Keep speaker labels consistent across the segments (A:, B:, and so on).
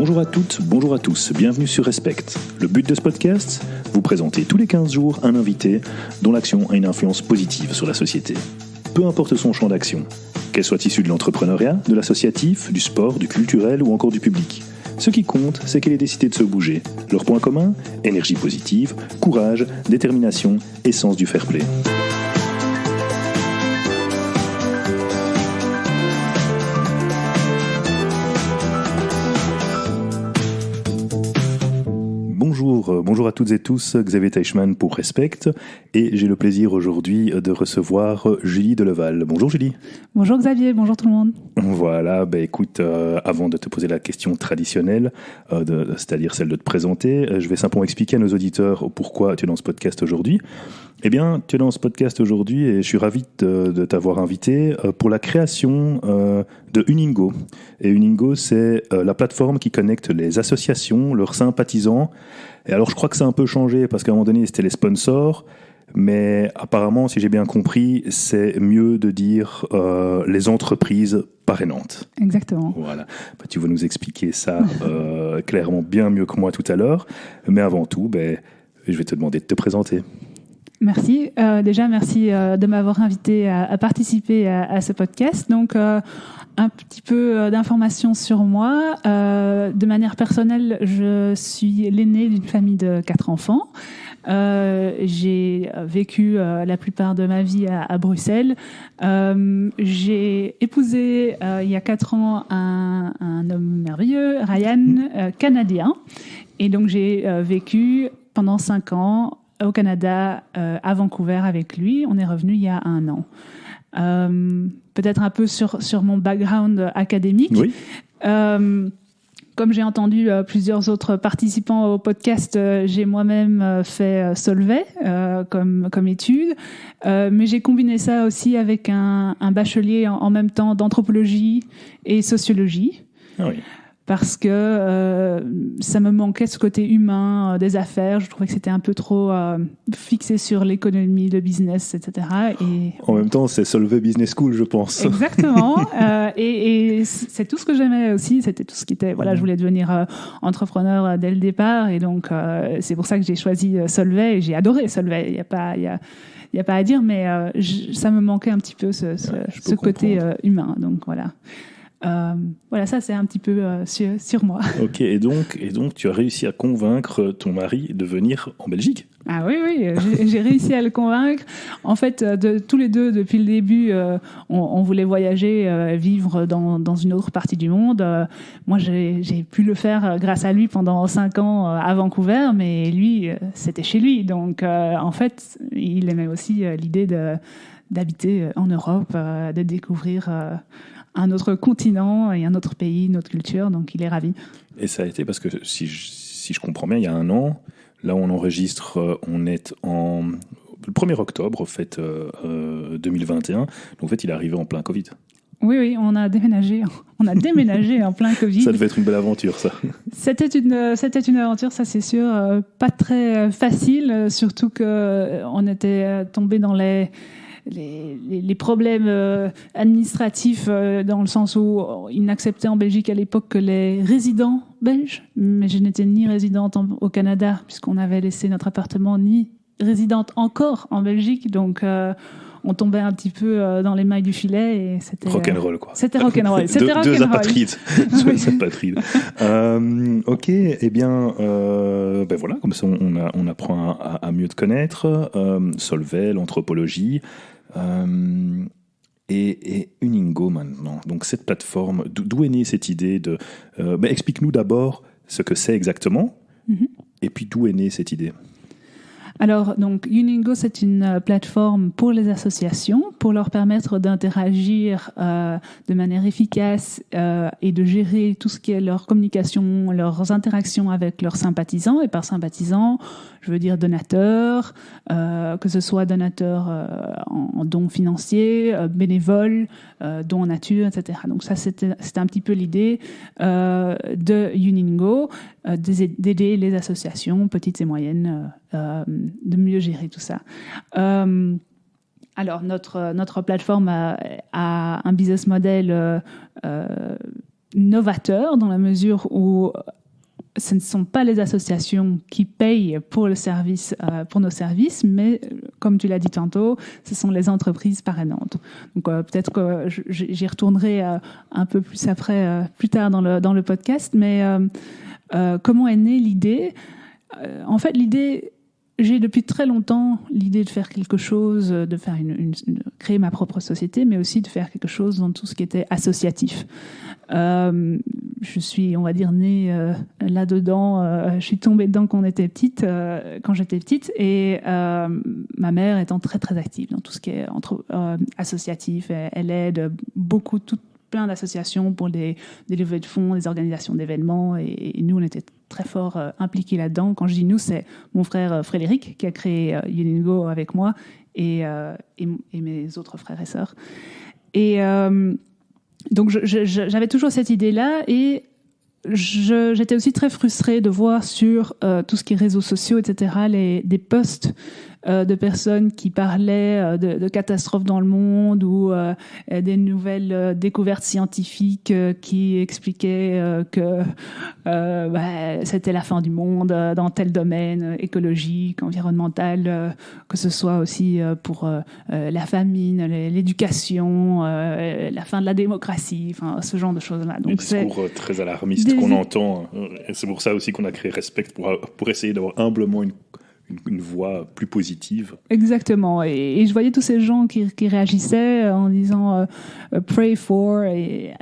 A: Bonjour à toutes, bonjour à tous, bienvenue sur Respect. Le but de ce podcast, vous présenter tous les 15 jours un invité dont l'action a une influence positive sur la société. Peu importe son champ d'action, qu'elle soit issue de l'entrepreneuriat, de l'associatif, du sport, du culturel ou encore du public. Ce qui compte, c'est qu'elle ait décidé de se bouger. Leur point commun, énergie positive, courage, détermination et sens du fair play. Bonjour à toutes et tous, Xavier Teichmann pour Respect, et j'ai le plaisir aujourd'hui de recevoir Julie Deleval. Bonjour Julie.
B: Bonjour Xavier, bonjour tout le monde.
A: Voilà, écoute, avant de te poser la question traditionnelle, c'est-à-dire celle de te présenter, je vais simplement expliquer à nos auditeurs pourquoi tu es dans ce podcast aujourd'hui. Eh bien, tu es dans ce podcast aujourd'hui et je suis ravi de t'avoir invité pour la création de Uningo. Et Uningo, c'est la plateforme qui connecte les associations, leurs sympathisants. Et alors, je crois que ça a un peu changé parce qu'à un moment donné, c'était les sponsors. Mais apparemment, si j'ai bien compris, c'est mieux de dire les entreprises parrainantes.
B: Exactement.
A: Voilà. Tu vas nous expliquer ça clairement bien mieux que moi tout à l'heure. Mais avant tout, je vais te demander de te présenter.
B: Merci. Déjà, merci de m'avoir invité à participer à ce podcast. Donc, un petit peu d'informations sur moi. De manière personnelle, je suis l'aînée d'une famille de 4 enfants. J'ai vécu la plupart de ma vie à Bruxelles. J'ai épousé il y a 4 ans un homme merveilleux, Ryan, canadien. Et donc, j'ai vécu pendant 5 ans au Canada, à Vancouver avec lui. On est revenu il y a 1 an. Peut-être un peu sur mon background académique.
A: Oui.
B: Comme j'ai entendu plusieurs autres participants au podcast, j'ai moi-même fait Solvay comme étude, mais j'ai combiné ça aussi avec un bachelier en même temps d'anthropologie et sociologie.
A: Ah oui.
B: Parce que ça me manquait ce côté humain des affaires. Je trouvais que c'était un peu trop fixé sur l'économie, le business, etc. Et
A: en même temps, c'est Solvay Business School, je pense.
B: Exactement. Et c'est tout ce que j'aimais aussi. C'était tout ce qui était... Voilà, je voulais devenir entrepreneur dès le départ. Et donc, c'est pour ça que j'ai choisi Solvay. Et j'ai adoré Solvay. Il n'y a pas à dire, mais ça me manquait un petit peu ce côté humain. Donc, voilà. Voilà, ça c'est un petit peu sur moi.
A: Ok, et donc tu as réussi à convaincre ton mari de venir en Belgique ?
B: Ah oui, j'ai réussi à le convaincre. En fait, tous les deux, depuis le début, on voulait voyager, vivre dans une autre partie du monde. Moi, j'ai pu le faire grâce à lui pendant 5 ans à Vancouver, mais lui, c'était chez lui. Donc, en fait, il aimait aussi l'idée d'habiter en Europe, de découvrir un autre continent et un autre pays, une autre culture, donc il est ravi. Et
A: ça a été parce que, si je comprends bien, il y a 1 an, là où on enregistre, on est le 1er octobre, en fait, 2021, donc en fait, il est arrivé en plein Covid.
B: Oui, on a déménagé en plein Covid.
A: Ça devait être une belle aventure, ça.
B: C'était une aventure, ça c'est sûr, pas très facile, surtout qu'on était tombé dans les problèmes administratifs, dans le sens où ils n'acceptaient en Belgique à l'époque que les résidents belges, mais je n'étais ni résidente au Canada puisqu'on avait laissé notre appartement, ni résidente encore en Belgique, donc on tombait un petit peu dans les mailles du filet et c'était
A: rock'n'roll, quoi.
B: C'était rock'n'roll.
A: Deux apatrides. Deux apatrides. Ok, eh bien, voilà, comme ça on apprend à mieux te connaître. Solvay, l'anthropologie. Et Uningo maintenant. Donc cette plateforme, d'où est née cette idée de... explique-nous d'abord ce que c'est exactement, et puis d'où est née cette idée.
B: Alors, donc, Uningo, c'est une plateforme pour les associations, pour leur permettre d'interagir de manière efficace et de gérer tout ce qui est leur communication, leurs interactions avec leurs sympathisants. Et par sympathisants, je veux dire donateurs, que ce soit donateurs en dons financiers, bénévoles, dons en nature, etc. Donc ça, c'était un petit peu l'idée de Uningo, d'aider les associations, petites et moyennes, de mieux gérer tout ça. Alors, notre plateforme a un business model novateur dans la mesure où ce ne sont pas les associations qui payent pour le service, pour nos services, mais comme tu l'as dit tantôt, ce sont les entreprises parrainantes. Donc peut-être que j'y retournerai un peu plus après, plus tard dans le podcast. Mais comment est née l'idée ? En fait, j'ai depuis très longtemps l'idée de faire quelque chose, de faire créer ma propre société, mais aussi de faire quelque chose dans tout ce qui était associatif. Je suis, on va dire, née là-dedans. Je suis tombée dedans quand j'étais petite, et ma mère étant très très active dans tout ce qui est associatif. Elle aide beaucoup, plein d'associations pour des levées de fonds, des organisations d'événements, et nous on était très fort impliqués là-dedans. Quand je dis nous, c'est mon frère Frédéric qui a créé Uningo avec moi et mes autres frères et sœurs. Et donc j'avais toujours cette idée-là, et j'étais aussi très frustrée de voir sur tout ce qui est réseaux sociaux, etc., des posts de personnes qui parlaient de catastrophes dans le monde ou des nouvelles découvertes scientifiques qui expliquaient que c'était la fin du monde dans tel domaine écologique, environnemental, que ce soit aussi pour la famine, l'éducation, la fin de la démocratie, enfin ce genre de choses-là.
A: Donc des discours très alarmistes qu'on entend. Et c'est pour ça aussi qu'on a créé Respect, pour essayer d'avoir humblement une voix plus positive. Exactement.
B: Et je voyais tous ces gens qui réagissaient en disant pray for et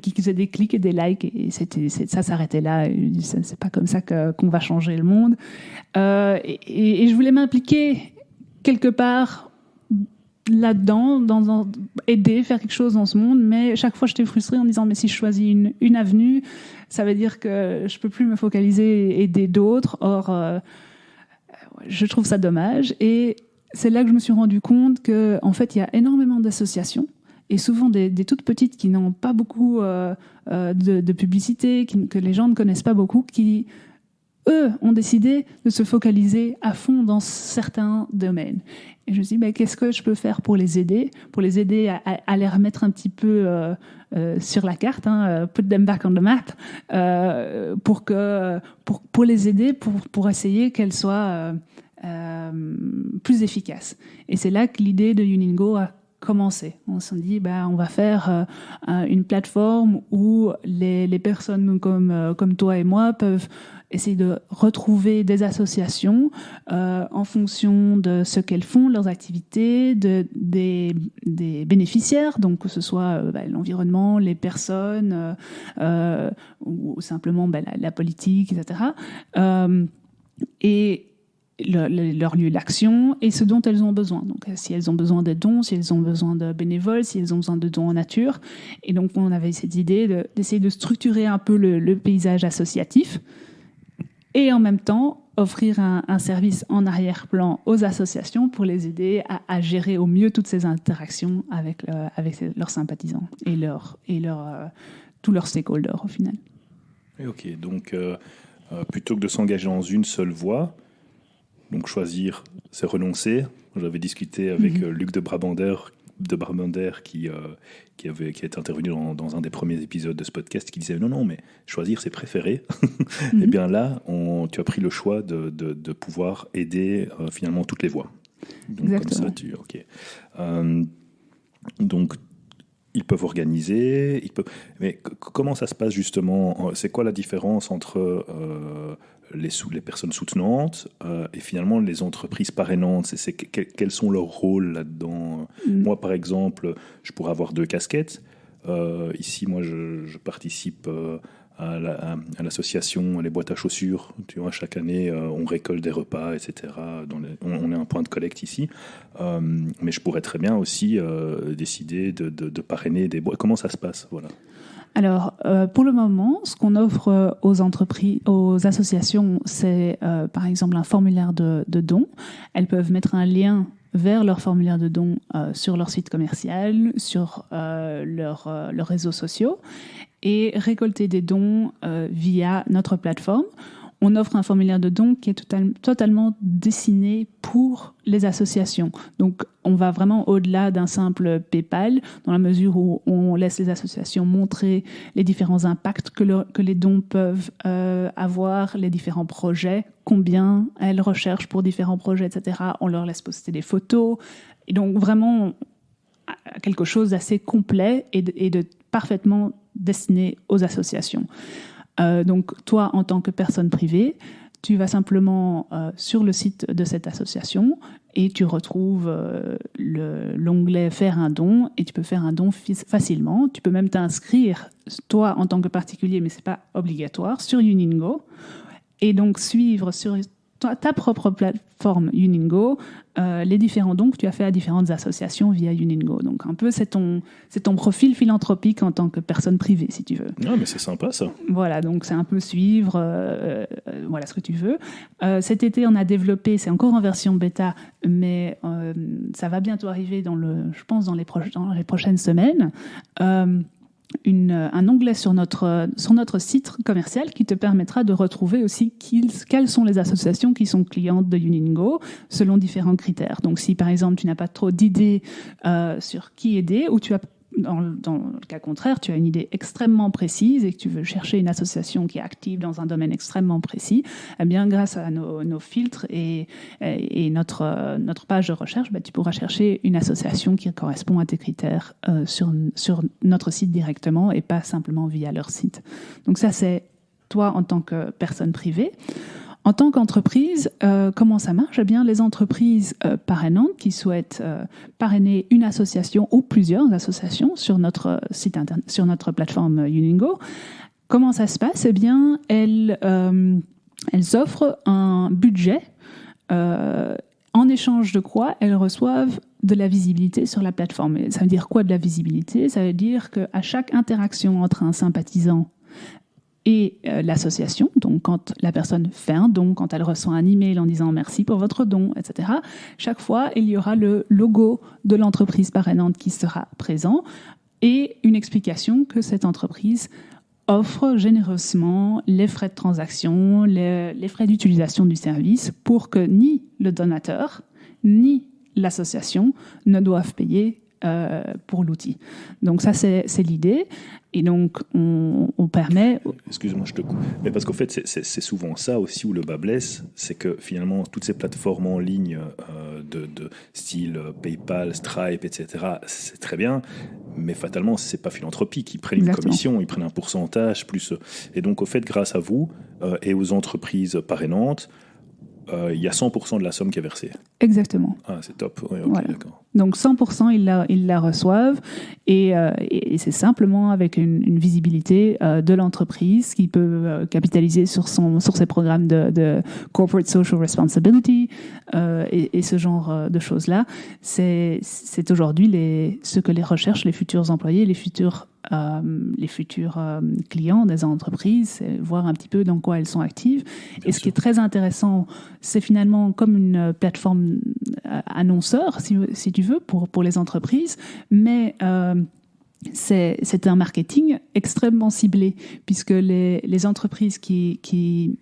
B: qui faisaient des clics et des likes, et ça s'arrêtait là. C'est pas comme ça qu'on va changer le monde. Et je voulais m'impliquer quelque part là-dedans, aider, faire quelque chose dans ce monde, mais chaque fois j'étais frustrée en disant mais si je choisis une avenue, ça veut dire que je peux plus me focaliser et aider d'autres. Or je trouve ça dommage, et c'est là que je me suis rendu compte que en fait il y a énormément d'associations, et souvent des toutes petites qui n'ont pas beaucoup de publicité, que les gens ne connaissent pas beaucoup, qui eux ont décidé de se focaliser à fond dans certains domaines. Et je me suis dit, qu'est-ce que je peux faire pour les aider à les remettre un petit peu sur la carte, put them back on the map, pour les aider, pour essayer qu'elles soient plus efficaces. Et c'est là que l'idée de Uningo a commencé. On s'est dit, on va faire une plateforme où les personnes comme toi et moi peuvent essayer de retrouver des associations en fonction de ce qu'elles font, leurs activités, des bénéficiaires, donc que ce soit l'environnement, les personnes, ou simplement la politique, etc. Et leur lieu d'action et ce dont elles ont besoin. Donc, si elles ont besoin de dons, si elles ont besoin de bénévoles, si elles ont besoin de dons en nature. Et donc, on avait cette idée d'essayer de structurer un peu le paysage associatif et en même temps offrir un service en arrière-plan aux associations pour les aider à gérer au mieux toutes ces interactions avec leurs sympathisants et tous leurs stakeholders au final.
A: Ok, donc plutôt que de s'engager dans une seule voie, donc choisir, c'est renoncer. J'avais discuté avec Luc de Brabander qui est intervenu dans un des premiers épisodes de ce podcast, qui disait non, mais choisir, c'est préférer. Et bien là, tu as pris le choix de pouvoir aider finalement toutes les voies. Donc,
B: exactement.
A: Comme ça, donc, ils peuvent organiser. Mais comment ça se passe justement ? C'est quoi la différence entre les personnes soutenantes et finalement les entreprises parrainantes ? Quels sont leurs rôles là-dedans ? Moi, par exemple, je pourrais avoir 2 casquettes. Ici, moi, je participe à l'association Les Boîtes à Chaussures. Tu vois, chaque année, on récolte des repas, etc. On est un point de collecte ici. Mais je pourrais très bien aussi décider de parrainer des boîtes. Comment ça se passe ? Voilà.
B: Alors, pour le moment, ce qu'on offre aux associations, c'est par exemple un formulaire de dons. Elles peuvent mettre un lien vers leur formulaire de dons sur leur site commercial, sur leurs réseaux sociaux, et récolter des dons via notre plateforme. on offre un formulaire de don qui est totalement dessiné pour les associations. Donc, on va vraiment au-delà d'un simple PayPal, dans la mesure où on laisse les associations montrer les différents impacts que les dons peuvent avoir, les différents projets, combien elles recherchent pour différents projets, etc. On leur laisse poster des photos. Et donc, vraiment, quelque chose d'assez complet et de parfaitement destiné aux associations. Donc, toi, en tant que personne privée, tu vas simplement sur le site de cette association et tu retrouves l'onglet « Faire un don » et tu peux faire un don facilement. Tu peux même t'inscrire, toi, en tant que particulier, mais ce n'est pas obligatoire, sur Uningo et donc suivre sur ta propre plateforme Uningo les différents dons que tu as fait à différentes associations via Uningo. Donc un peu c'est ton profil philanthropique en tant que personne privée, si tu veux.
A: Non, mais c'est sympa ça.
B: Voilà, donc c'est un peu suivre voilà ce que tu veux. Cet été on a développé, c'est encore en version bêta, mais ça va bientôt arriver je pense dans les prochaines semaines. Un onglet sur notre site commercial qui te permettra de retrouver aussi quelles sont les associations qui sont clientes de Uningo selon différents critères. Donc si par exemple tu n'as pas trop d'idées sur qui aider ou tu as dans le cas contraire, tu as une idée extrêmement précise et que tu veux chercher une association qui est active dans un domaine extrêmement précis, eh bien, grâce à nos filtres et notre page de recherche, tu pourras chercher une association qui correspond à tes critères sur notre site directement et pas simplement via leur site. Donc ça, c'est toi en tant que personne privée. En tant qu'entreprise, comment ça marche ? Eh bien, les entreprises parrainantes qui souhaitent parrainer une association ou plusieurs associations sur notre site internet, sur notre plateforme Uningo, comment ça se passe ? Eh bien, elles offrent un budget en échange de quoi elles reçoivent de la visibilité sur la plateforme. Et ça veut dire quoi de la visibilité ? Ça veut dire qu'à chaque interaction entre un sympathisant et l'association, donc quand la personne fait un don, quand elle reçoit un email en disant merci pour votre don, etc., chaque fois, il y aura le logo de l'entreprise parrainante qui sera présent et une explication que cette entreprise offre généreusement les frais de transaction, les frais d'utilisation du service pour que ni le donateur, ni l'association ne doivent payer pour l'outil. Donc ça, c'est l'idée. Et donc, on permet...
A: Excuse-moi, je te coupe. Mais parce qu'en fait, c'est souvent ça aussi où le bas blesse, c'est que finalement, toutes ces plateformes en ligne de style PayPal, Stripe, etc., c'est très bien, mais fatalement, c'est pas philanthropique. Ils prennent une commission, ils prennent un pourcentage, plus... Et donc, au fait, grâce à vous et aux entreprises parrainantes, il y a 100% de la somme qui est versée.
B: Exactement.
A: Ah, c'est top. Ouais, okay,
B: voilà.
A: D'accord.
B: Donc 100%, ils la reçoivent et c'est simplement avec une visibilité de l'entreprise qui peut capitaliser sur ses programmes de corporate social responsibility et ce genre de choses-là. C'est aujourd'hui ce que les recherchent les futurs employés, les futurs clients des entreprises, c'est voir un petit peu dans quoi elles sont actives. Bien et ce sûr. Qui est très intéressant, c'est finalement comme une plateforme annonceur, si tu veux, pour les entreprises, mais c'est un marketing extrêmement ciblé, puisque les entreprises qui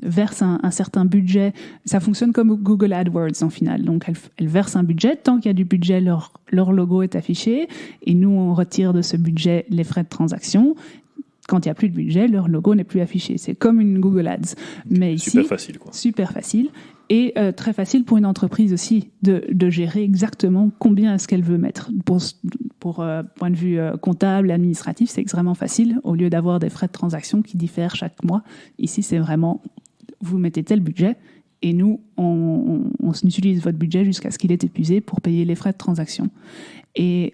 B: versent un certain budget, ça fonctionne comme Google AdWords en final. Donc elles versent un budget, tant qu'il y a du budget, leur logo est affiché, et nous on retire de ce budget les frais de transaction. Quand il n'y a plus de budget, leur logo n'est plus affiché. C'est comme une Google Ads. Mais ici,
A: super facile, quoi.
B: Super facile. Et très facile pour une entreprise aussi de gérer exactement combien est-ce qu'elle veut mettre. Pour point de vue comptable, administratif, c'est extrêmement facile. Au lieu d'avoir des frais de transaction qui diffèrent chaque mois, ici, c'est vraiment, vous mettez tel budget et nous, on utilise votre budget jusqu'à ce qu'il est épuisé pour payer les frais de transaction. Et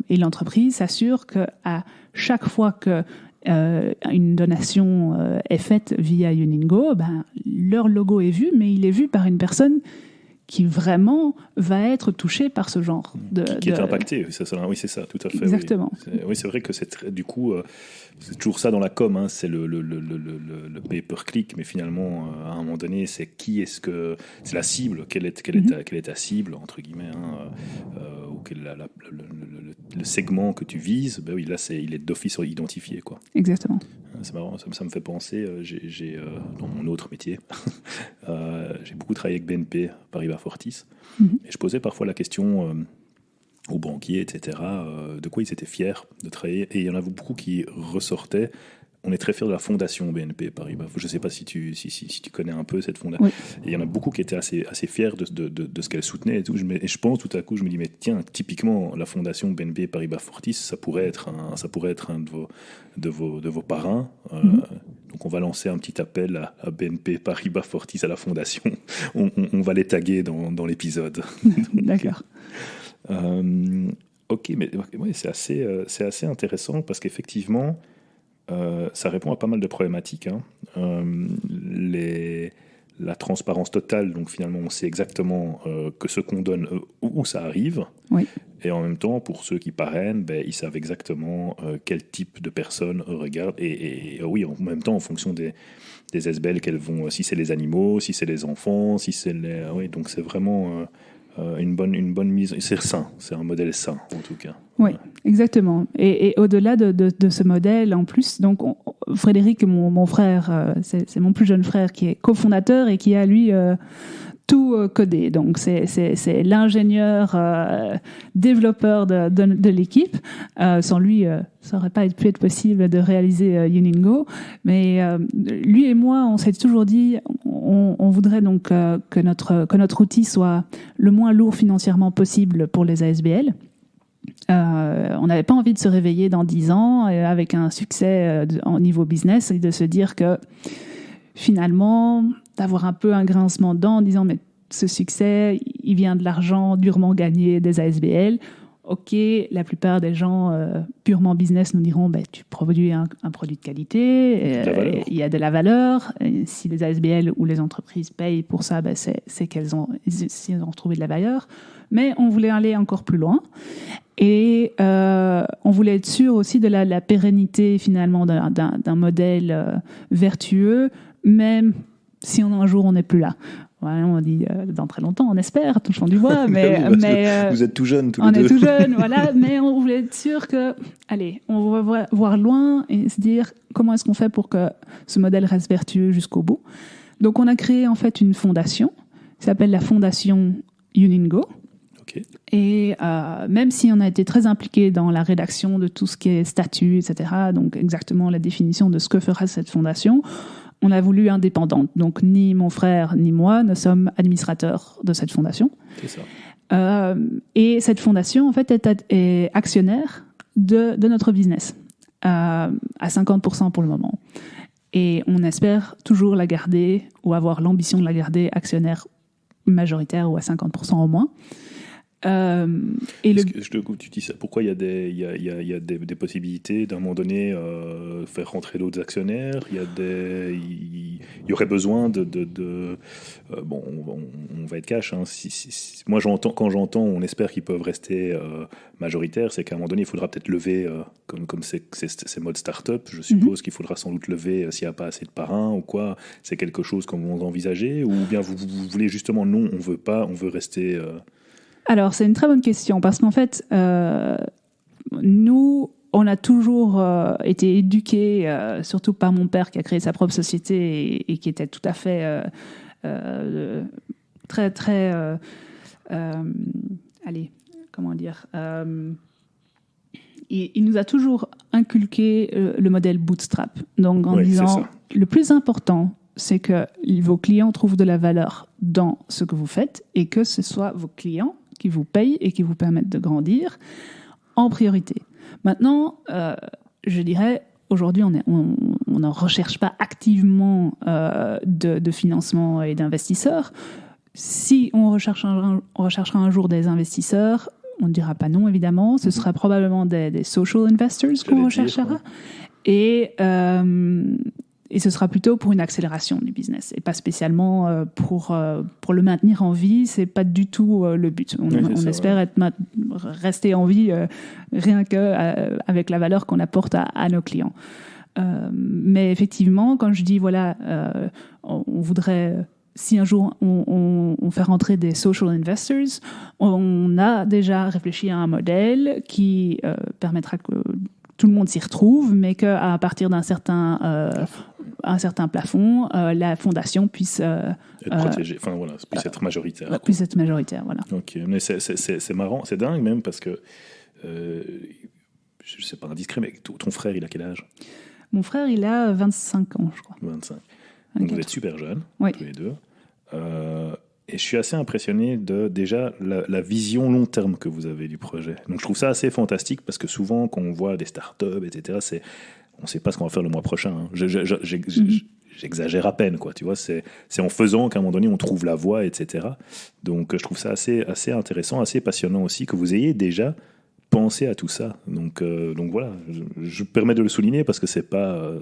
B: l'entreprise s'assure qu'à chaque fois que une donation est faite via Uningo, leur logo est vu, mais il est vu par une personne qui vraiment va être touchée par ce genre
A: qui est impacté. Oui, c'est ça, tout à fait.
B: Exactement.
A: Oui, c'est vrai que du coup, c'est toujours ça dans la com, hein, c'est le pay-per-click, mais finalement, à un moment donné, c'est c'est la cible, quelle est ta cible, entre guillemets, ou quel le segment que tu vises, oui, là, il est d'office identifié, quoi.
B: Exactement.
A: c'est marrant, ça me fait penser, dans mon autre métier, j'ai beaucoup travaillé avec BNP Paribas Fortis, et je posais parfois la question aux banquiers, etc., de quoi ils étaient fiers de travailler, et il y en a beaucoup qui ressortaient. On est très fiers de la fondation BNP Paribas. Je ne sais pas si tu connais un peu cette fondation.
B: Oui.
A: Et il y en a beaucoup qui étaient assez fiers de ce qu'elle soutenait. Et, tout. Et je pense tout à coup, je me dis, mais tiens, typiquement, la fondation BNP Paribas Fortis, ça pourrait être un de vos parrains. Donc on va lancer un petit appel à BNP Paribas Fortis, à la fondation. On va les taguer dans l'épisode.
B: D'accord.
A: Ok, mais ouais, c'est assez intéressant parce qu'effectivement, ça répond à pas mal de problématiques. La transparence totale, donc finalement on sait exactement que ce qu'on donne, où ça arrive.
B: Oui.
A: Et en même temps, pour ceux qui parrainent, ils savent exactement quel type de personnes regardent. Et oui, en même temps, en fonction des SBL qu'elles vont, si c'est les animaux, si c'est les enfants, si c'est les... Oui, donc c'est vraiment... une bonne mise, c'est sain, c'est un modèle sain en tout cas.
B: Oui, exactement. Et au-delà de ce modèle, en plus, donc Frédéric, mon frère, c'est mon plus jeune frère qui est cofondateur et qui a lui tout codé. Donc c'est l'ingénieur développeur de l'équipe. Sans lui, ça n'aurait pas pu être possible de réaliser Uningo. Mais lui et moi, on s'est toujours dit, on voudrait donc que notre outil soit le moins lourd financièrement possible pour les ASBL. On n'avait pas envie de se réveiller dans 10 ans avec un succès en niveau business et de se dire que finalement, d'avoir un peu un grincement de dents en disant mais ce succès, il vient de l'argent durement gagné des ASBL. Ok, la plupart des gens purement business nous diront tu produis un produit de qualité, il y a de la valeur. Et si les ASBL ou les entreprises payent pour ça, c'est qu'elles ont trouvé de la valeur. Mais on voulait aller encore plus loin. Et on voulait être sûr aussi de la pérennité finalement d'un modèle vertueux, même si un jour on n'est plus là. Ouais, on dit dans très longtemps, on espère, touchons du bois, mais
A: vous êtes tout jeunes tous les deux.
B: On est tout jeunes, voilà, mais on voulait être sûr que, allez, on va voir loin et se dire comment est-ce qu'on fait pour que ce modèle reste vertueux jusqu'au bout. Donc on a créé en fait une fondation qui s'appelle la fondation Uningo.
A: Okay.
B: Et même si on a été très impliqué dans la rédaction de tout ce qui est statut, etc., donc exactement la définition de ce que fera cette fondation, on a voulu indépendante. Donc ni mon frère ni moi ne sommes administrateurs de cette fondation.
A: C'est ça.
B: Et cette fondation, en fait, est actionnaire de notre business à 50% pour le moment. Et on espère toujours la garder ou avoir l'ambition de la garder actionnaire majoritaire ou à 50% au moins.
A: Tu dis ça, pourquoi il y a des possibilités d'un moment donné faire rentrer d'autres actionnaires, il y aurait besoin bon, on va être cash, hein. Moi quand j'entends on espère qu'ils peuvent rester majoritaires, c'est qu'à un moment donné il faudra peut-être lever comme c'est mode start-up, je suppose qu'il faudra sans doute lever s'il n'y a pas assez de parrains ou quoi. C'est quelque chose qu'on vous envisagez, ou bien vous voulez justement non, on veut pas, on veut rester
B: Alors, c'est une très bonne question parce qu'en fait, nous, on a toujours été éduqués, surtout par mon père qui a créé sa propre société et qui était tout à fait très, très... allez, comment dire il nous a toujours inculqué le modèle bootstrap. Donc, en disant, le plus important, c'est que vos clients trouvent de la valeur dans ce que vous faites et que ce soit vos clients qui vous payent et qui vous permettent de grandir en priorité. Maintenant, je dirais, aujourd'hui, on ne recherche pas activement de financement et d'investisseurs. Si on recherchera un jour des investisseurs, on ne dira pas non, évidemment. Ce sera probablement des social investors qu'on recherchera. Et ce sera plutôt pour une accélération du business et pas spécialement pour le maintenir en vie. C'est pas du tout le but. On espère rester en vie rien que avec la valeur qu'on apporte à nos clients. Mais effectivement, quand je dis on voudrait, si un jour on fait rentrer des social investors, on a déjà réfléchi à un modèle qui permettra tout le monde s'y retrouve, mais qu'à partir d'un certain plafond, la fondation puisse
A: être protégée, puisse être majoritaire.
B: Puisse être majoritaire, voilà.
A: Ok, mais c'est marrant, c'est dingue même parce que, je sais pas indiscret, mais ton frère, il a quel âge ?
B: Mon frère, il a 25 ans, je crois.
A: 25. Donc vous êtes super jeunes,
B: oui.
A: Tous les deux. Et je suis assez impressionné de déjà la vision long terme que vous avez du projet. Donc je trouve ça assez fantastique parce que souvent quand on voit des startups, etc., on ne sait pas ce qu'on va faire le mois prochain. Hein. J'exagère à peine, quoi. Tu vois, c'est en faisant qu'à un moment donné on trouve la voie, etc. Donc je trouve ça assez intéressant, assez passionnant aussi que vous ayez déjà pensé à tout ça. Donc voilà, je me permets de le souligner parce que c'est pas.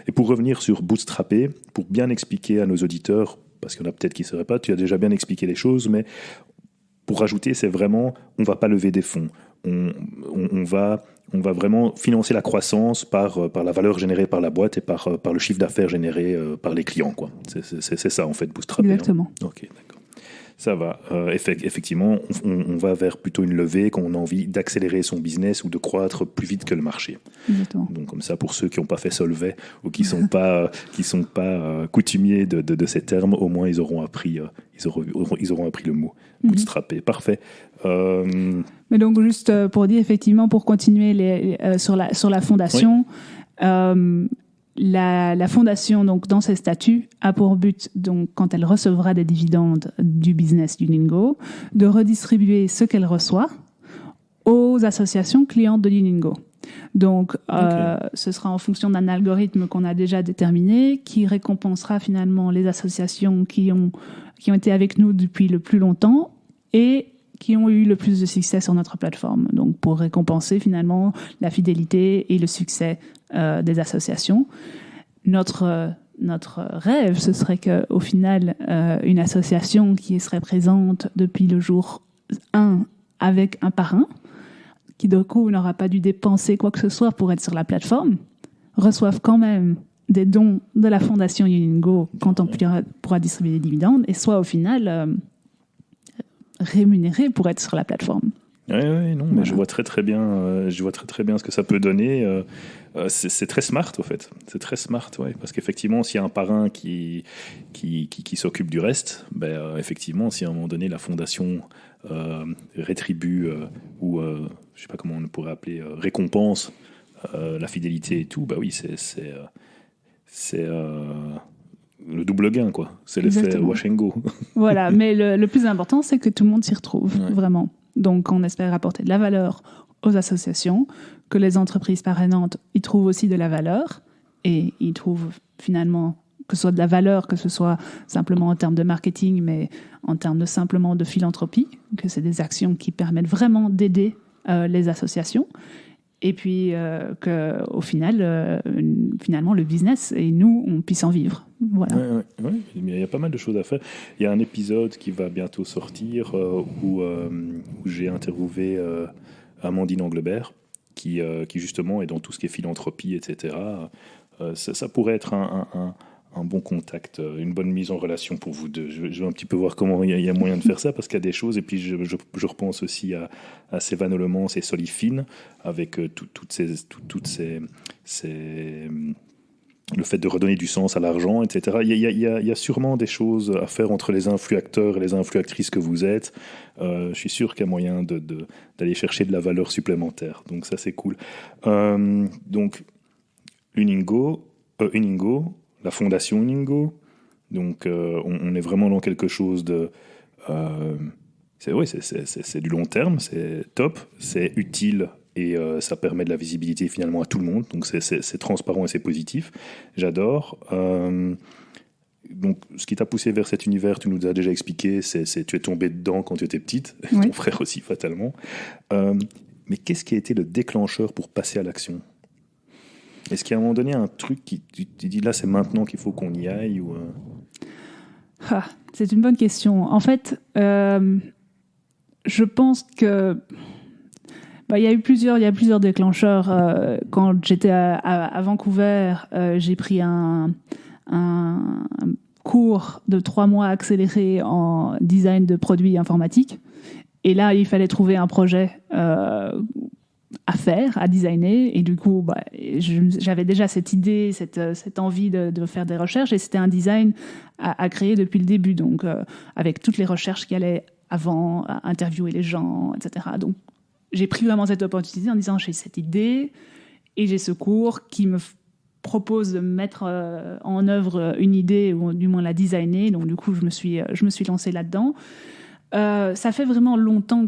A: Et pour revenir sur Bootstrapé, pour bien expliquer à nos auditeurs, parce qu'il y en a peut-être qui ne sauraient pas, tu as déjà bien expliqué les choses, mais pour rajouter, c'est vraiment, on ne va pas lever des fonds. On va vraiment financer la croissance par la valeur générée par la boîte et par le chiffre d'affaires généré par les clients, quoi. C'est ça, en fait, Bootstrapé.
B: Exactement.
A: Hein. Ok, d'accord. Ça va. Effectivement, on va vers plutôt une levée quand on a envie d'accélérer son business ou de croître plus vite que le marché.
B: Exactement.
A: Donc comme ça, pour ceux qui n'ont pas fait Solvay ou qui sont pas coutumiers de ces termes, au moins ils auront appris le mot. Bootstrapé. Parfait.
B: Mais donc juste pour dire effectivement, pour continuer sur la fondation. Oui. La fondation, donc, dans ses statuts, a pour but, donc, quand elle recevra des dividendes du business d'Uningo, de redistribuer ce qu'elle reçoit aux associations clientes de Uningo. Donc, ce sera en fonction d'un algorithme qu'on a déjà déterminé, qui récompensera finalement les associations qui ont été avec nous depuis le plus longtemps et qui ont eu le plus de succès sur notre plateforme. Donc, pour récompenser finalement la fidélité et le succès des associations. Notre rêve, ce serait qu'au final, une association qui serait présente depuis le jour 1 avec un parrain, qui d'un coup n'aura pas dû dépenser quoi que ce soit pour être sur la plateforme, reçoive quand même des dons de la fondation Uningo quand on pourra distribuer des dividendes, et soit au final rémunéré pour être sur la plateforme.
A: Oui, non, mais voilà. Je vois très bien ce que ça peut donner. C'est très smart, au fait. C'est très smart, ouais, parce qu'effectivement, s'il y a un parrain qui s'occupe du reste, effectivement, si à un moment donné la fondation rétribue ou je sais pas comment on pourrait appeler, récompense la fidélité et tout, oui, c'est le double gain, quoi. C'est l'effet wash and go.
B: Voilà, mais le plus important, c'est que tout le monde s'y retrouve, vraiment. Donc, on espère apporter de la valeur aux associations, que les entreprises parrainantes y trouvent aussi de la valeur, et y trouvent finalement que ce soit de la valeur, que ce soit simplement en termes de marketing, mais en termes simplement de philanthropie, que c'est des actions qui permettent vraiment d'aider les associations, et puis qu'au final, finalement, le business et nous, on puisse en vivre. Voilà.
A: Ouais, il y a pas mal de choses à faire. Il y a un épisode qui va bientôt sortir où j'ai interviewé Amandine Anglebert, qui justement est dans tout ce qui est philanthropie, etc. Ça pourrait être un bon contact, une bonne mise en relation pour vous deux. Je vais un petit peu voir comment il y a moyen de faire ça, parce qu'il y a des choses, et puis je repense aussi à Sévan Olemans et Solifine, avec toutes ces le fait de redonner du sens à l'argent, etc. Il y a sûrement des choses à faire entre les influacteurs et les influactrices que vous êtes. Je suis sûr qu'il y a moyen d'aller chercher de la valeur supplémentaire. Donc ça, c'est cool. Donc, Uningo, la fondation Uningo. Donc, on est vraiment dans quelque chose de... c'est du long terme, c'est top, c'est utile, et ça permet de la visibilité finalement à tout le monde. Donc, c'est transparent et c'est positif. J'adore. Donc, ce qui t'a poussé vers cet univers, tu nous as déjà expliqué, tu es tombée dedans quand tu étais petite, oui. Ton frère aussi, fatalement. Mais qu'est-ce qui a été le déclencheur pour passer à l'action ? Est-ce qu'à un moment donné, un truc qui tu dis là, c'est maintenant qu'il faut qu'on y aille ou
B: c'est une bonne question. En fait, je pense que il y a plusieurs déclencheurs. Quand j'étais à Vancouver, j'ai pris un cours de 3 mois accéléré en design de produits informatiques. Et là, il fallait trouver un projet à faire, à designer. Et du coup, j'avais déjà cette idée, cette envie de faire des recherches. Et c'était un design à créer depuis le début. Donc, avec toutes les recherches qui allaient avant, à interviewer les gens, etc. Donc, j'ai pris vraiment cette opportunité en disant, j'ai cette idée et j'ai ce cours qui me propose de mettre en œuvre une idée, ou du moins la designer. Donc, du coup, je me suis lancée là-dedans. Ça fait vraiment longtemps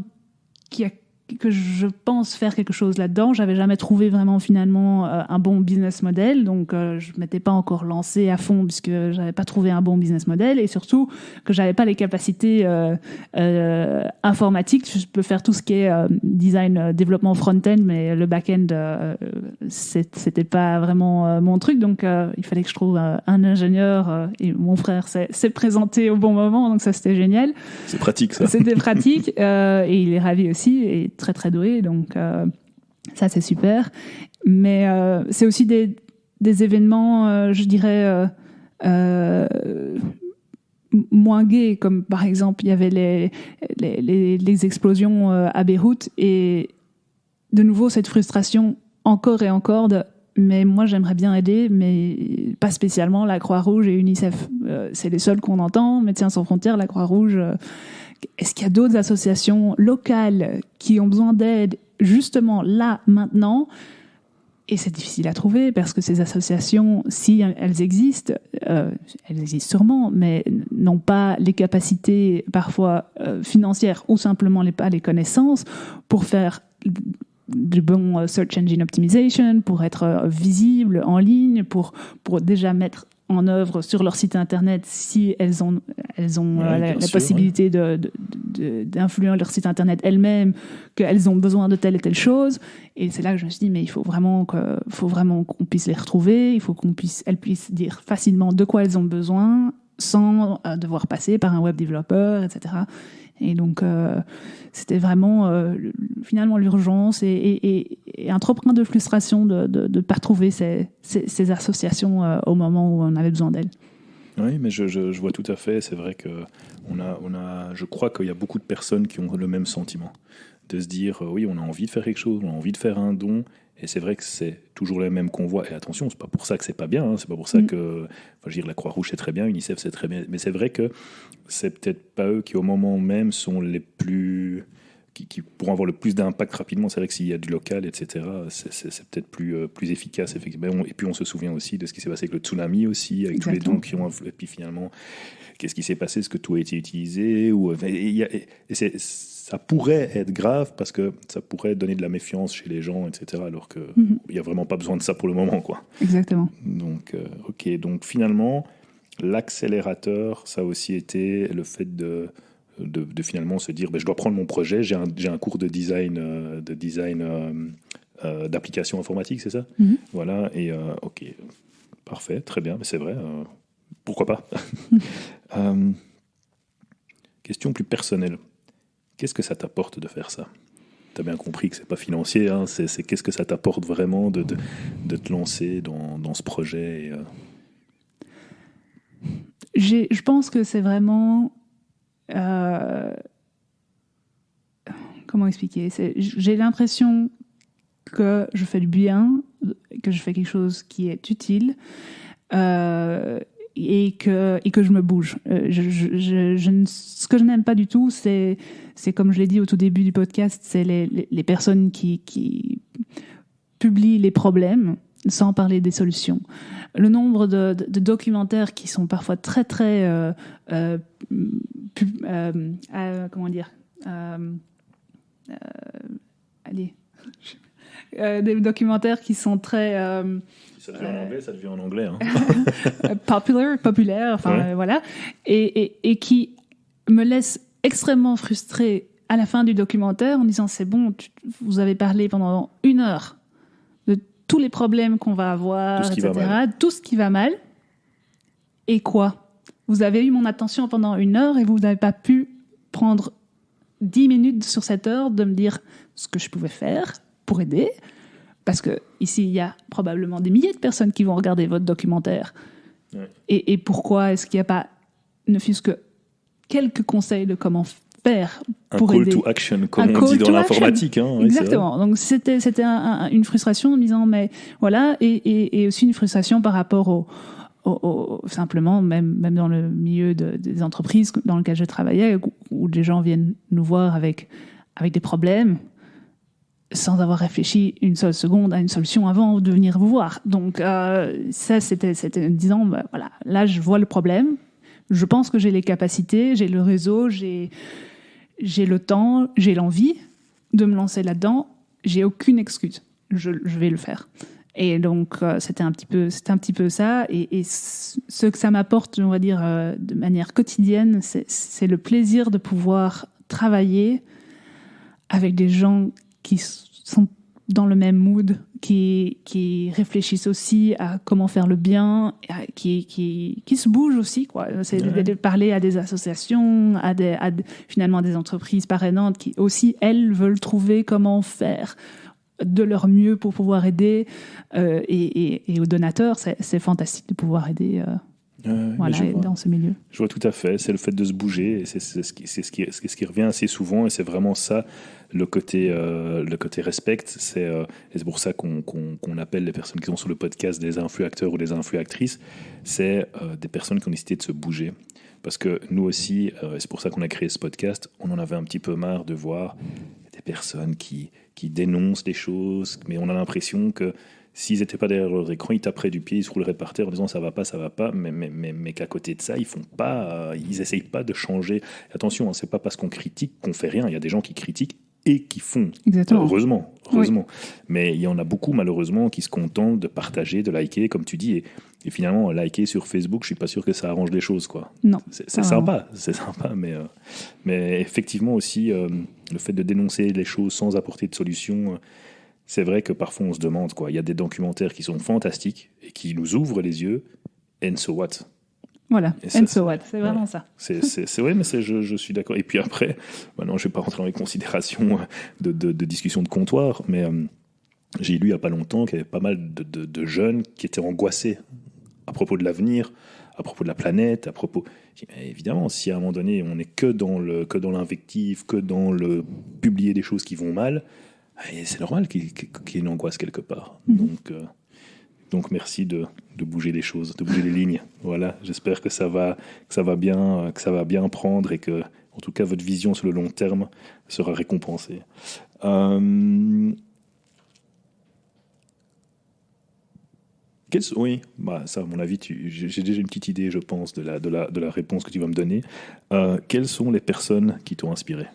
B: que je pense faire quelque chose là-dedans. J'avais jamais trouvé vraiment finalement un bon business model, donc je m'étais pas encore lancée à fond puisque j'avais pas trouvé un bon business model, et surtout que j'avais pas les capacités informatiques. Je peux faire tout ce qui est design, développement front-end, mais le back-end c'était pas vraiment mon truc, donc il fallait que je trouve un ingénieur, et mon frère s'est présenté au bon moment, donc ça c'était génial.
A: C'est pratique ça.
B: C'était pratique, et il est ravi aussi, et très très doué, donc ça c'est super. Mais c'est aussi des événements, je dirais, moins gais, comme par exemple il y avait les explosions à Beyrouth, et de nouveau cette frustration encore et encore mais moi j'aimerais bien aider, mais pas spécialement la Croix-Rouge et UNICEF. C'est les seuls qu'on entend, Médecins sans frontières, la Croix-Rouge. Est-ce qu'il y a d'autres associations locales qui ont besoin d'aide justement là, maintenant? Et c'est difficile à trouver parce que ces associations, si elles existent sûrement, mais n'ont pas les capacités parfois financières ou simplement pas les connaissances pour faire du bon search engine optimization, pour être visible en ligne, pour déjà mettre en œuvre sur leur site internet, si elles ont la possibilité d'influer leur site internet elles-mêmes, qu'elles ont besoin de telle et telle chose. Et c'est là que je me suis dit, mais il faut vraiment qu'on puisse les retrouver, il faut qu'elles puissent dire facilement de quoi elles ont besoin sans devoir passer par un web développeur, etc. Et donc, c'était vraiment finalement l'urgence et un trop plein de frustration de ne pas trouver ces associations au moment où on avait besoin d'elles.
A: Oui, mais je vois tout à fait. C'est vrai que je crois qu'il y a beaucoup de personnes qui ont le même sentiment. De se dire, oui, on a envie de faire quelque chose, on a envie de faire un don. Et c'est vrai que c'est toujours les mêmes qu'on voit. Et attention, c'est pas pour ça que c'est pas bien. Hein. C'est pas pour ça que, enfin, je veux dire, la Croix-Rouge c'est très bien, UNICEF c'est très bien. Mais c'est vrai que c'est peut-être pas eux qui au moment même sont les plus, qui pourront avoir le plus d'impact rapidement. C'est vrai que s'il y a du local, etc., c'est peut-être plus efficace effectivement. Et puis on se souvient aussi de ce qui s'est passé avec le tsunami aussi, avec Exactement. Tous les dons qui ont. Et puis finalement, qu'est-ce qui s'est passé? Est-ce que tout a été utilisé? Ça pourrait être grave parce que ça pourrait donner de la méfiance chez les gens, etc. Alors qu'il n'y a vraiment pas besoin de ça pour le moment, quoi.
B: Exactement.
A: Donc, ok. Donc finalement, l'accélérateur, ça a aussi été le fait de finalement se dire, je dois prendre mon projet. J'ai un cours de design d'application informatique, c'est ça? Voilà. Et ok, parfait, très bien. Mais c'est vrai. Pourquoi pas? Question plus personnelle. Qu'est-ce que ça t'apporte de faire ça? Tu as bien compris que c'est pas financier, hein, c'est qu'est-ce que ça t'apporte vraiment de te lancer dans ce projet
B: Je pense que c'est vraiment... comment expliquer? J'ai l'impression que je fais du bien, que je fais quelque chose qui est utile, et que je me bouge. Ce que je n'aime pas du tout, c'est comme je l'ai dit au tout début du podcast, c'est les personnes qui publient les problèmes sans parler des solutions. Le nombre de documentaires qui sont parfois très très comment dire, des documentaires qui sont très
A: ça devient en anglais, ça devient en anglais. Hein.
B: populaire, enfin ouais. Voilà, et qui me laisse extrêmement frustrée à la fin du documentaire en disant c'est bon, vous avez parlé pendant 1 heure de tous les problèmes qu'on va avoir, etc., tout ce qui va mal, et quoi? Vous avez eu mon attention pendant 1 heure et vous n'avez pas pu prendre 10 minutes sur cette heure de me dire ce que je pouvais faire pour aider. Parce que ici, il y a probablement des milliers de personnes qui vont regarder votre documentaire. Ouais. Et pourquoi est-ce qu'il n'y a pas, ne fût-ce que quelques conseils de comment j'espère,
A: un
B: pour
A: call
B: aider.
A: to action, comme on dit dans l'informatique. Hein,
B: exactement. Donc c'était une frustration en me disant mais voilà, et aussi une frustration par rapport simplement même dans le milieu des entreprises dans lesquelles je travaillais, où des gens viennent nous voir avec des problèmes sans avoir réfléchi une seule seconde à une solution avant de venir vous voir. Donc ça, c'était en disant, voilà, là, je vois le problème, je pense que j'ai les capacités, j'ai le réseau, j'ai le temps, j'ai l'envie de me lancer là-dedans, j'ai aucune excuse, je vais le faire. Et donc, c'était un petit peu ça. Et ce que ça m'apporte, on va dire, de manière quotidienne, c'est le plaisir de pouvoir travailler avec des gens qui sont dans le même mood, qui réflissent aussi à comment faire le bien, qui se bougent aussi, quoi. C'est de parler à des associations, finalement des entreprises parrainantes qui aussi, elles, veulent trouver comment faire de leur mieux pour pouvoir aider. Et aux donateurs, c'est fantastique de pouvoir aider dans ce milieu.
A: Je vois tout à fait. C'est le fait de se bouger. Et c'est ce qui revient assez souvent. Et c'est vraiment ça, le côté respect. Et c'est pour ça qu'on appelle les personnes qui sont sur le podcast des influacteurs ou des influactrices. C'est des personnes qui ont décidé de se bouger. Parce que nous aussi, c'est pour ça qu'on a créé ce podcast, on en avait un petit peu marre de voir des personnes qui dénoncent des choses, mais on a l'impression que s'ils n'étaient pas derrière leur écran, ils taperaient du pied, ils se rouleraient par terre en disant ça va pas, mais qu'à côté de ça, ils essayent pas de changer. Attention, c'est pas parce qu'on critique qu'on fait rien. Il y a des gens qui critiquent et qui font.
B: Exactement.
A: Heureusement.
B: Oui.
A: Mais il y en a beaucoup, malheureusement, qui se contentent de partager, de liker, comme tu dis. Et finalement, liker sur Facebook, je suis pas sûr que ça arrange les choses, quoi.
B: Non.
A: C'est sympa, mais effectivement aussi, le fait de dénoncer les choses sans apporter de solution, c'est vrai que parfois on se demande, quoi. Il y a des documentaires qui sont fantastiques et qui nous ouvrent les yeux. And so what?
B: Voilà, and so what, c'est vraiment ça.
A: C'est vrai, mais je suis d'accord. Et puis après, maintenant, je ne vais pas rentrer dans les considérations de discussion de comptoir, mais j'ai lu il n'y a pas longtemps qu'il y avait pas mal de jeunes qui étaient angoissés à propos de l'avenir, à propos de la planète, évidemment, si à un moment donné, on n'est que dans l'invective, que dans le publier des choses qui vont mal, c'est normal qu'il y ait une angoisse quelque part. Mm-hmm. Donc merci de bouger les choses, de bouger les lignes. Voilà, j'espère que ça va bien prendre et que, en tout cas, votre vision sur le long terme sera récompensée. Oui, ça, à mon avis, j'ai déjà une petite idée, je pense, de la réponse que tu vas me donner. Quelles sont les personnes qui t'ont inspiré ?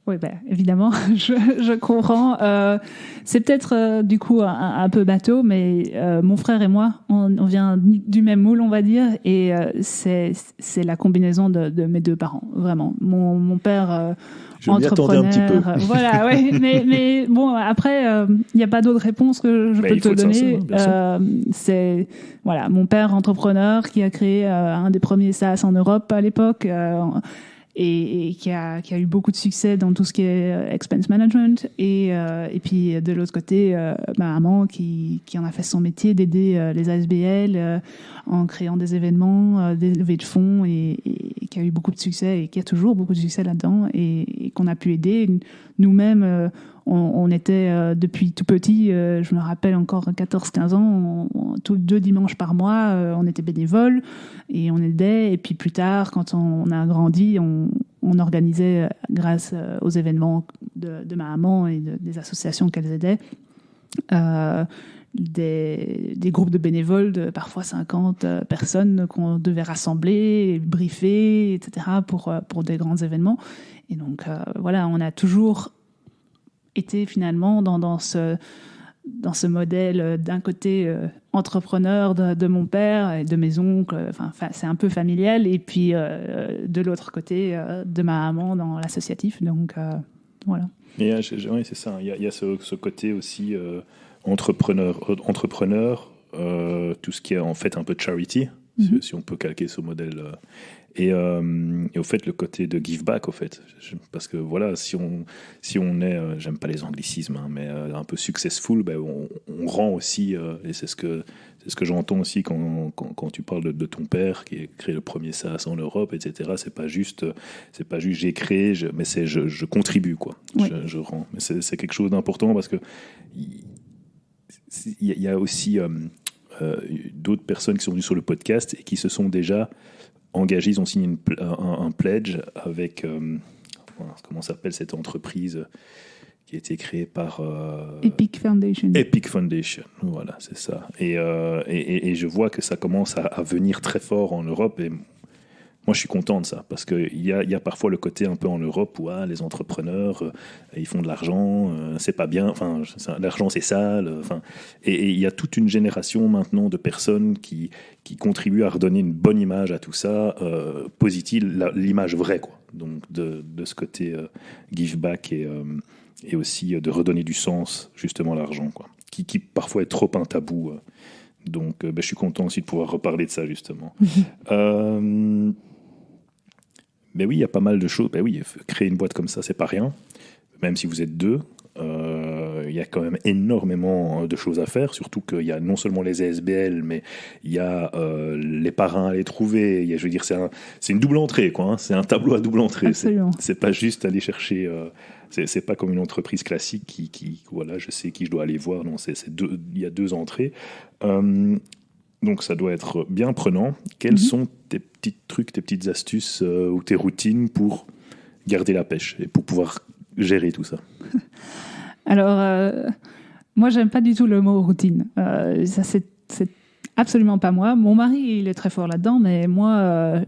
B: Oui, évidemment, je comprends. C'est peut-être du coup un peu bateau, mais mon frère et moi, on vient du même moule, on va dire, et c'est la combinaison de mes deux parents, vraiment. Mon père
A: je entrepreneur, m'y attendais un petit peu.
B: Voilà, ouais, mais bon, après, il n'y a pas d'autre réponse que je peux te donner. C'est mon père entrepreneur qui a créé un des premiers SaaS en Europe à l'époque. Et qui a eu beaucoup de succès dans tout ce qui est expense management. Et puis, de l'autre côté, ma maman qui en a fait son métier d'aider les ASBL en créant des événements, des levées de fonds, et qui a eu beaucoup de succès et qui a toujours beaucoup de succès là-dedans et qu'on a pu aider. Nous-mêmes, on était depuis tout petit, je me rappelle encore 14-15 ans, tous 2 dimanches par mois, on était bénévoles et on aidait. Et puis plus tard, quand on a grandi, on organisait, grâce aux événements de ma maman et des associations qu'elles aidaient, des groupes de bénévoles de parfois 50 personnes qu'on devait rassembler, briefer, etc. pour des grands événements. Et donc, on a toujours été finalement dans ce modèle d'un côté entrepreneur de mon père et de mes oncles, c'est un peu familial, et puis de l'autre côté de ma maman dans l'associatif, donc voilà.
A: Oui, c'est ça, il y a ce côté aussi entrepreneur, tout ce qui est en fait un peu de charity, si on peut calquer ce modèle. Et au fait, le côté de give back, au fait. Parce que voilà, si on est, j'aime pas les anglicismes, hein, mais un peu successful, ben, on rend aussi, et c'est ce que j'entends aussi quand tu parles de ton père qui a créé le premier SaaS en Europe, etc. C'est pas juste j'ai créé, mais c'est je contribue, quoi.
B: Oui.
A: Je rends. Mais c'est quelque chose d'important parce que il y a aussi d'autres personnes qui sont venues sur le podcast et qui se sont déjà engagés, ils ont signé un pledge avec, comment s'appelle cette entreprise qui a été créée par...
B: Epic Foundation.
A: Epic Foundation, voilà, c'est ça. Et je vois que ça commence à venir très fort en Europe, et moi je suis content de ça, parce qu'il y a parfois le côté un peu en Europe où les entrepreneurs, ils font de l'argent, c'est pas bien, enfin, l'argent c'est sale, et il y a toute une génération maintenant de personnes qui contribuent à redonner une bonne image à tout ça, positive, l'image vraie, quoi. Donc de ce côté give back et aussi de redonner du sens justement à l'argent, quoi, qui parfois est trop un tabou. Donc je suis content aussi de pouvoir reparler de ça justement. Mais oui, il y a pas mal de choses. Ben oui, créer une boîte comme ça, c'est pas rien. Même si vous êtes deux, il y a quand même énormément de choses à faire. Surtout qu'il y a non seulement les ASBL, mais il y a les parrains à les trouver. Je veux dire, c'est une double entrée, quoi. Hein. C'est un tableau à double entrée. C'est pas juste aller chercher. C'est pas comme une entreprise classique qui voilà, je sais qui je dois aller voir. Non, il y a deux entrées. Donc ça doit être bien prenant. Quels sont tes petits trucs, tes petites astuces ou tes routines pour garder la pêche et pour pouvoir gérer tout ça?
B: Alors, moi, j'aime pas du tout le mot routine. Ça, c'est absolument pas moi. Mon mari, il est très fort là-dedans, mais moi,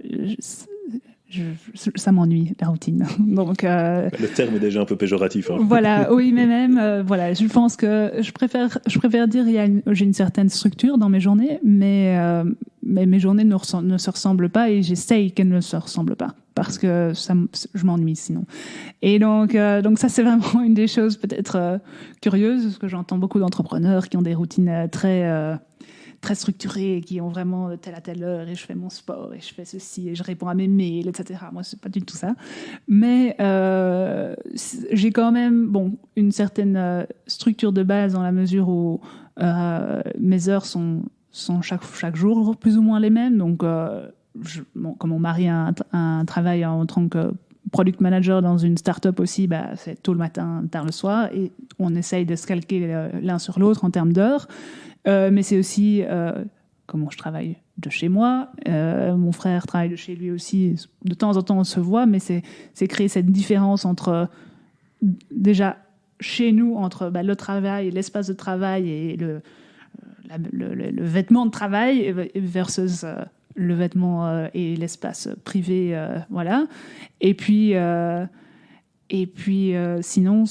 B: ça m'ennuie, la routine. Donc,
A: le terme est déjà un peu péjoratif. Hein.
B: Voilà, oui, mais même, voilà, je pense que je préfère dire j'ai une certaine structure dans mes journées, mais mes journées ne se ressemblent pas et j'essaye qu'elles ne se ressemblent pas parce que je m'ennuie sinon. Et donc ça, c'est vraiment une des choses peut-être curieuses, parce que j'entends beaucoup d'entrepreneurs qui ont des routines très structurés, qui ont vraiment telle à telle heure, et je fais mon sport, et je fais ceci, et je réponds à mes mails, etc. Moi, c'est pas du tout ça. Mais j'ai quand même une certaine structure de base dans la mesure où mes heures sont chaque jour plus ou moins les mêmes. Donc, comme mon mari a un travail en tant que product manager dans une start-up aussi, c'est tôt le matin, tard le soir, et on essaye de se calquer l'un sur l'autre en termes d'heures. Mais c'est aussi comment je travaille de chez moi. Mon frère travaille de chez lui aussi. De temps en temps, on se voit, mais c'est créer cette différence entre, déjà, chez nous, entre le travail, l'espace de travail et le vêtement de travail versus le vêtement et l'espace privé. Voilà. Et puis sinon,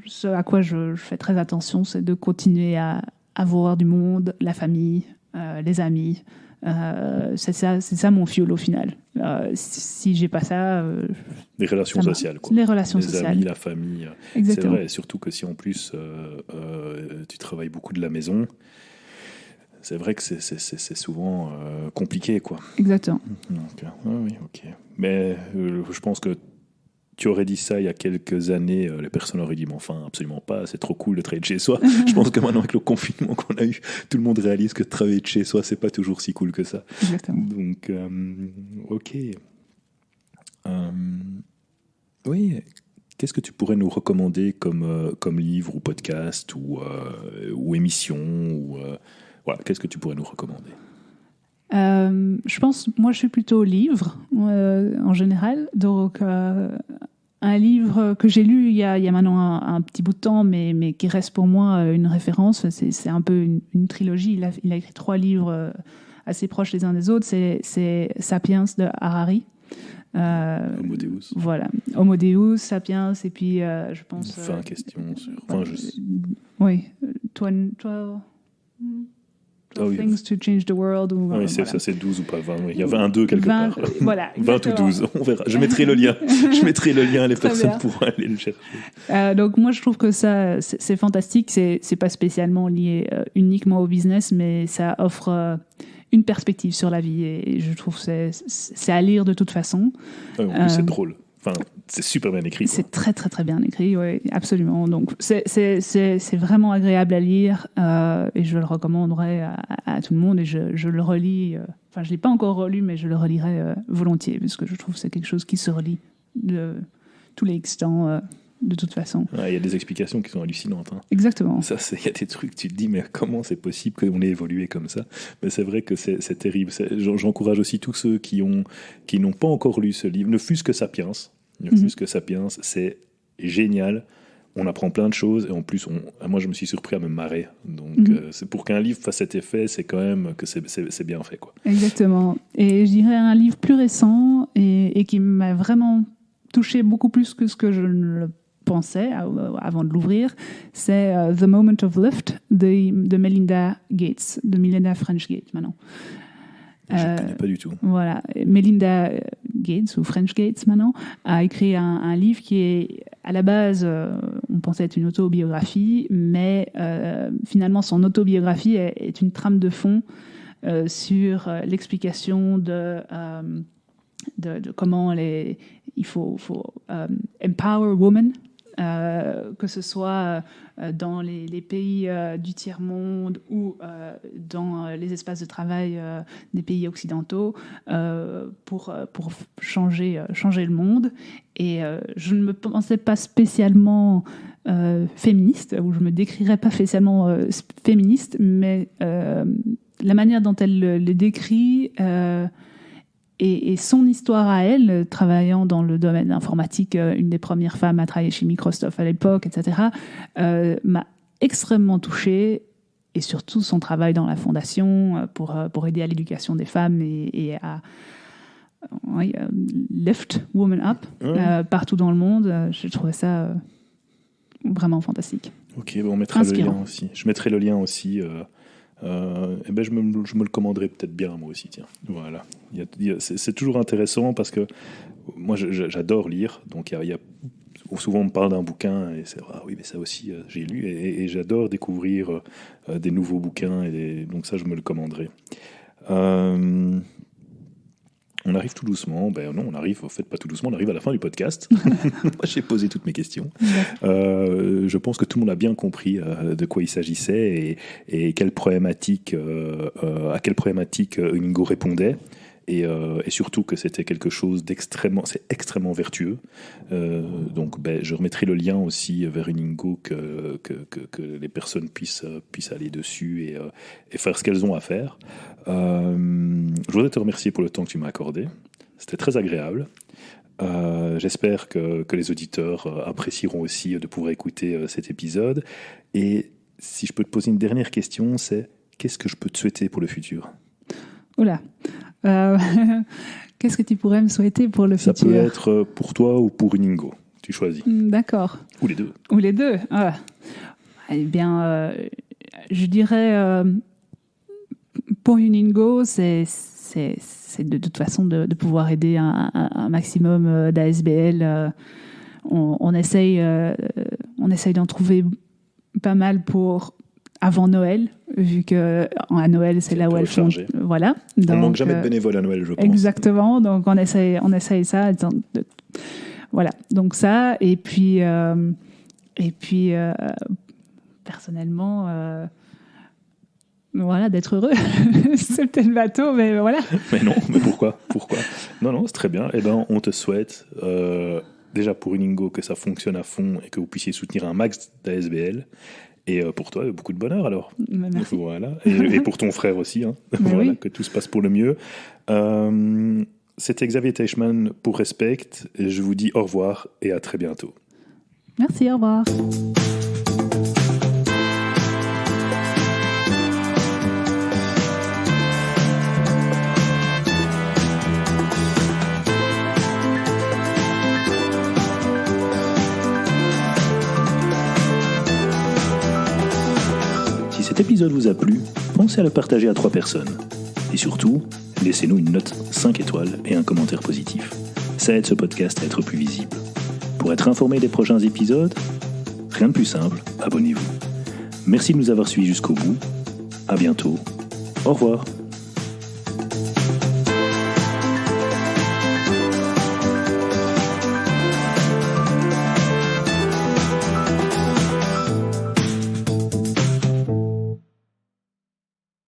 B: ce à quoi je fais très attention, c'est de continuer à voir du monde, la famille, les amis. C'est ça mon fuel au final. Si j'ai pas ça...
A: les relations sociales, quoi.
B: Les relations sociales.
A: Les amis, la famille. Exactement. C'est vrai, surtout que si en plus tu travailles beaucoup de la maison, c'est vrai que c'est souvent compliqué, quoi.
B: Exactement.
A: Donc, oui, ok. Mais je pense que tu aurais dit ça il y a quelques années, les personnes auraient dit mais enfin absolument pas, c'est trop cool de travailler de chez soi. Je pense que maintenant avec le confinement qu'on a eu, tout le monde réalise que travailler de chez soi c'est pas toujours si cool que ça.
B: Exactement.
A: Donc ok. Oui, qu'est-ce que tu pourrais nous recommander comme livre ou podcast ou émission voilà, qu'est-ce que tu pourrais nous recommander?
B: Je pense, moi je suis plutôt livre en général, donc un livre que j'ai lu il y a maintenant un petit bout de temps, mais qui reste pour moi une référence, c'est un peu une trilogie, il a écrit 3 livres assez proches les uns des autres, c'est Sapiens de Harari.
A: Homo Deus.
B: Voilà, Homo Deus, Sapiens, et puis je pense...
A: question sur...
B: oui, 12 Things to Change the World.
A: Oui, ça c'est 12 ou pas 20. Oui. Il y avait un 2 quelque
B: 20,
A: part.
B: Voilà,
A: 20 ou 12, on verra. Je mettrai le lien. Les personnes pourront aller le chercher.
B: Donc moi, je trouve que ça, c'est fantastique. C'est pas spécialement lié uniquement au business, mais ça offre une perspective sur la vie. Et je trouve que c'est à lire de toute façon.
A: En plus, c'est drôle. Enfin, c'est super bien écrit.
B: C'est très, très, très bien écrit, oui, absolument. Donc, c'est vraiment agréable à lire et je le recommanderais à tout le monde. Et je le relis. Enfin, je ne l'ai pas encore relu, mais je le relirai volontiers parce que je trouve que c'est quelque chose qui se relit de tous les temps, de toute façon.
A: Il y a des explications qui sont hallucinantes. Hein.
B: Exactement.
A: Il y a des trucs, tu te dis, mais comment c'est possible qu'on ait évolué comme ça? Mais c'est vrai que c'est terrible. J'encourage aussi tous ceux qui n'ont pas encore lu ce livre, ne fût-ce que Sapiens. C'est génial. On apprend plein de choses et en plus, moi je me suis surpris à me marrer. Donc, c'est pour qu'un livre fasse cet effet, c'est quand même que c'est bien fait, quoi.
B: Exactement. Et je dirais un livre plus récent et qui m'a vraiment touché beaucoup plus que ce que je ne le pensais avant de l'ouvrir, c'est The Moment of Lift de Melinda Gates, de Melinda French Gates maintenant.
A: Je ne connais pas du tout.
B: Voilà. Melinda Gates, ou French Gates maintenant, a écrit un livre qui est, à la base, on pensait être une autobiographie, mais finalement, son autobiographie est une trame de fond sur l'explication de comment il faut empower women, que ce soit dans les pays du tiers-monde ou dans les espaces de travail des pays occidentaux pour changer le monde. Et je ne me pensais pas spécialement féministe, ou je ne me décrirais pas spécialement féministe, mais la manière dont elle le décrit... Et son histoire à elle, travaillant dans le domaine informatique, une des premières femmes à travailler chez Microsoft à l'époque, etc., m'a extrêmement touchée. Et surtout son travail dans la fondation pour aider à l'éducation des femmes et à lift women up partout dans le monde. Je trouvais ça vraiment fantastique.
A: Ok, on mettra le lien aussi. Je mettrai le lien aussi... je me le commanderai peut-être bien moi aussi, tiens. Voilà. C'est toujours intéressant parce que moi j'adore lire, donc souvent on me parle d'un bouquin et c'est oui mais ça aussi j'ai lu et j'adore découvrir des nouveaux bouquins donc ça je me le commanderai. On arrive tout doucement. Non, on arrive, en fait, pas tout doucement, on arrive à la fin du podcast. Moi, j'ai posé toutes mes questions. Je pense que tout le monde a bien compris de quoi il s'agissait et à quelle problématique Iningo répondait. Et surtout que c'était quelque chose extrêmement vertueux. Donc, je remettrai le lien aussi vers Iningo que les personnes puissent aller dessus et faire ce qu'elles ont à faire. Je voudrais te remercier pour le temps que tu m'as accordé. C'était très agréable. J'espère que les auditeurs apprécieront aussi de pouvoir écouter cet épisode. Et si je peux te poser une dernière question, c'est qu'est-ce que je peux te souhaiter pour le futur ?
B: Oula. Qu'est-ce que tu pourrais me souhaiter pour le futur ?
A: Ça peut être pour toi ou pour Iningo. Tu choisis.
B: D'accord.
A: Ou les deux.
B: Ou les deux. Ah. Eh bien, je dirais pour Iningo, c'est de toute façon de pouvoir aider un maximum d'ASBL. On essaye d'en trouver pas mal pour avant Noël, vu que à Noël c'est là où elles font. Voilà. Donc,
A: on manque jamais de bénévoles à Noël, je pense.
B: Exactement. Donc on essaye ça. Voilà. Donc ça et puis personnellement. Voilà, d'être heureux. C'est peut-être bateau, mais voilà.
A: Mais non, mais pourquoi ? Non, c'est très bien. Eh ben, on te souhaite, déjà pour Iningo, que ça fonctionne à fond et que vous puissiez soutenir un max d'ASBL. Et pour toi, beaucoup de bonheur alors.
B: Merci.
A: Voilà. Et pour ton frère aussi. Hein. Voilà, oui. Que tout se passe pour le mieux. C'était Xavier Teichmann pour Respect. Et je vous dis au revoir et à très bientôt.
B: Merci, au revoir.
A: Si cet épisode vous a plu, pensez à le partager à 3 personnes. Et surtout, laissez-nous une note 5 étoiles et un commentaire positif. Ça aide ce podcast à être plus visible. Pour être informé des prochains épisodes, rien de plus simple, abonnez-vous. Merci de nous avoir suivis jusqu'au bout. À bientôt. Au revoir.